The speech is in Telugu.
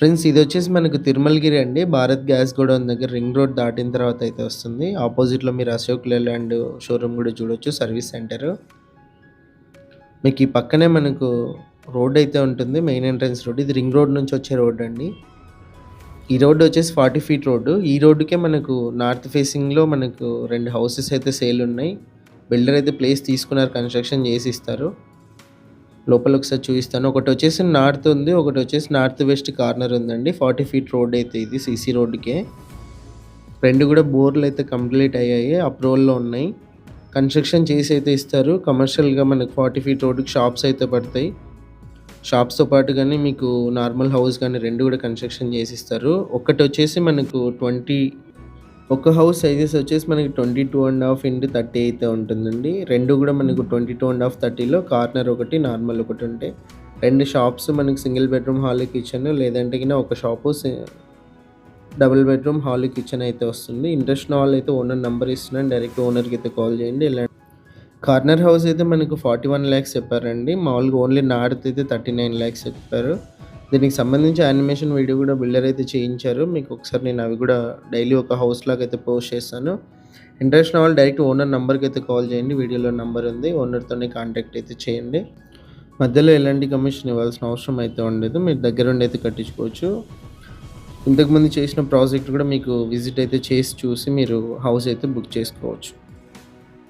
ఫ్రెండ్స్ ఇది వచ్చేసి మనకు తిరుమలగిరి అండి. భారత్ గ్యాస్ గోడౌన్ దగ్గర రింగ్ రోడ్ దాటిన తర్వాత అయితే వస్తుంది. ఆపోజిట్‌లో మీరు అశోక్ లేలాండ్ షోరూమ్ కూడా చూడొచ్చు సర్వీస్ సెంటర్. మీకు ఈ పక్కనే మనకు రోడ్ అయితే ఉంటుంది. Main entrance road. ఇది రింగ్ రోడ్ నుంచి వచ్చే రోడ్ అండి. ఈ రోడ్ వచ్చేసి 40 ఫీట్ రోడ్డు. ఈ రోడ్డుకే మనకు నార్త్ ఫేసింగ్‌లో మనకు 2 హౌసెస్ అయితే సేల్ ఉన్నాయి. బిల్డర్ అయితే ప్లేస్ తీసుకున్నారు. కన్‌స్ట్రక్షన్ చేసి ఇస్తారు. లోపల ఒకసారి చూపిస్తాను. ఒకటి వచ్చేసి నార్త్ ఉంది. ఒకటి వచ్చేసి నార్త్ వెస్ట్ కార్నర్ ఉందండి. 40 ఫీట్ రోడ్ అయితే ఇది సీసీ రోడ్డుకే. 2 కూడా బోర్లు అయితే కంప్లీట్ అయ్యాయి. అప్రూవల్‌లో ఉన్నాయి. కన్‌స్ట్రక్షన్ చేసి అయితే ఇస్తారు. కమర్షియల్‌గా మనకు 40 ఫీట్ రోడ్డుకి షాప్స్ అయితే పడతాయి. షాప్స్‌తో పాటు గానీ మీకు నార్మల్ హౌస్ గానీ 2 కూడా కన్‌స్ట్రక్షన్ చేసి ఇస్తారు. ఒకటి వచ్చేసి మనకు ఒక హౌస్ సైజెస్ వచ్చేసి మనకి 22.5 x 30 అయితే ఉంటుందండి. 2 కూడా మనకు 22.5 30లో కార్నర్ ఒకటి, నార్మల్ ఒకటి ఉంటాయి. 2 షాప్స్ మనకి సింగిల్ బెడ్రూమ్, హాల్, కిచెన్ లేదంటే గిన ఒక shop double bedroom, hall, kitchen అయితే వస్తుంది. ఇంట్రెస్ట్ ఉన్న వాళ్ళైతే ఓనర్ నంబర్ ఇస్తున్నాను. డైరెక్ట్ ఓనర్‌కి అయితే కాల్ చేయండి. కార్నర్ హౌస్ అయితే మనకు 41 lakhs చెప్పారండి. మామూలుగా ఓన్లీ నార్త్ అయితే 39 lakhs చెప్పారు. దీనికి సంబంధించి యానిమేషన్ వీడియో కూడా బిల్డర్ అయితే చేయించారు. మీకు ఒకసారి నేను అవి కూడా డైలీ ఒక హౌస్ లాగా అయితే పోస్ట్ చేస్తాను. ఇంట్రెస్ట్ ఉన్న వాళ్ళు డైరెక్ట్ ఓనర్ నంబర్కి అయితే కాల్ చేయండి. వీడియోలో నంబర్ ఉంది. ఓనర్‌తోనే కాంటాక్ట్ అయితే చేయండి. మధ్యలో ఎలాంటి కమిషన్ ఇవ్వాల్సిన అవసరం అయితే ఉండదు. మీరు దగ్గరుండి అయితే కట్టించుకోవచ్చు. ఇంతకుముందు చేసిన ప్రాజెక్ట్ కూడా మీకు విజిట్ అయితే చేసి చూసి మీరు హౌస్ అయితే బుక్ చేసుకోవచ్చు.